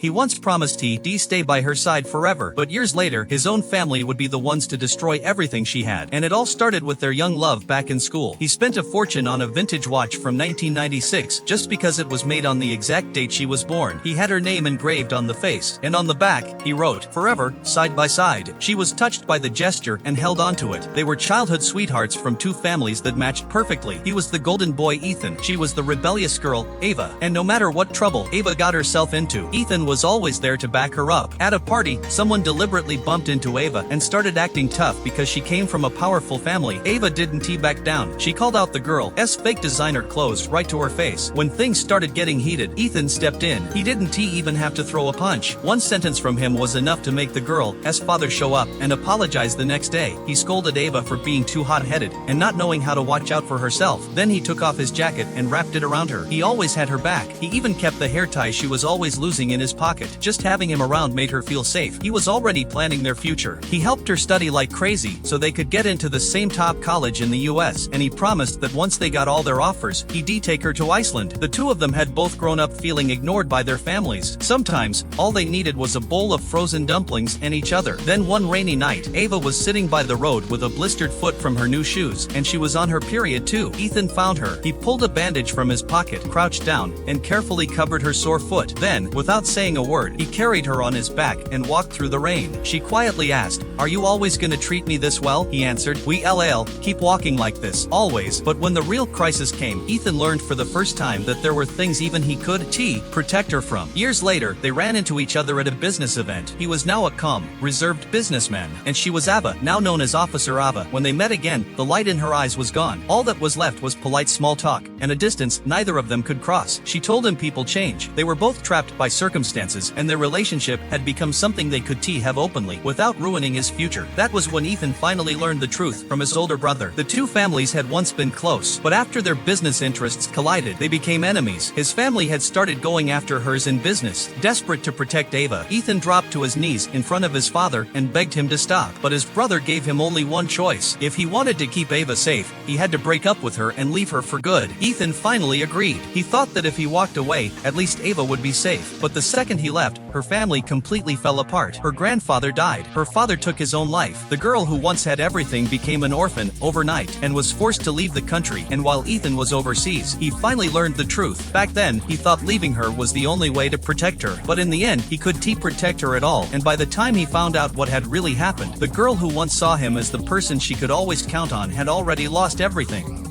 He once promised he'd stay by her side forever, but years later, his own family would be the ones to destroy everything she had. And it all started with their young love back in school. He spent a fortune on a vintage watch from 1996 just because it was made on the exact date she was born. He had her name engraved on the face, and on the back, he wrote, "Forever, side by side." She was touched by the gesture and held onto it. They were childhood sweethearts from two families that matched perfectly. He was the golden boy Ethan. She was the rebellious girl, Ava. And no matter what trouble Ava got herself into, Ethan was always there to back her up. At a party, someone deliberately bumped into Ava and started acting tough because she came from a powerful family. Ava didn't back down. She called out the girl's fake designer clothes right to her face. When things started getting heated, Ethan stepped in. He didn't even have to throw a punch. One sentence from him was enough to make the girl's father show up and apologize the next day. He scolded Ava for being too hot-headed and not knowing how to watch out for herself. Then he took off his jacket and wrapped it around her. He always had her back. He even kept the hair tie she was always losing in his pocket. Just having him around made her feel safe. He was already planning their future. He helped her study like crazy so they could get into the same top college in the US, and he promised that once they got all their offers, he'd take her to Iceland. The two of them had both grown up feeling ignored by their families. Sometimes, all they needed was a bowl of frozen dumplings and each other. Then one rainy night, Ava was sitting by the road with a blistered foot from her new shoes, and she was on her period too. Ethan found her. He pulled a bandage from his pocket, crouched down, and carefully covered her sore foot. Then, without saying a word, he carried her on his back and walked through the rain. She quietly asked, "Are you always gonna treat me this well?" He answered, "We'll keep walking like this, always." But when the real crisis came, Ethan learned for the first time that there were things even he could protect her from. Years later, they ran into each other at a business event. He was now a calm, reserved businessman, and she was Ava, now known as Officer Ava. When they met again, the light in her eyes was gone. All that was left was polite small talk, and a distance neither of them could cross. She told him people change. They were both trapped by circumstances, and their relationship had become something they could have openly, without ruining his future. That was when Ethan finally learned the truth from his older brother. The two families had once been close, but after their business interests collided, they became enemies. His family had started going after hers in business. Desperate to protect Ava, Ethan dropped to his knees in front of his father and begged him to stop. But his brother gave him only one choice. If he wanted to keep Ava safe, he had to break up with her and leave her for good. Ethan finally agreed. He thought that if he walked away, at least Ava would be safe. But the second he left, her family completely fell apart. Her grandfather died. Her father took his own life. The girl who once had everything became an orphan overnight and was forced to leave the country. And while Ethan was overseas, he finally learned the truth. Back then, he thought leaving her was the only way to protect her. But in the end, he could protect her at all. And by the time he found out what had really happened, the girl who once saw him as the person she could always count on had already lost everything.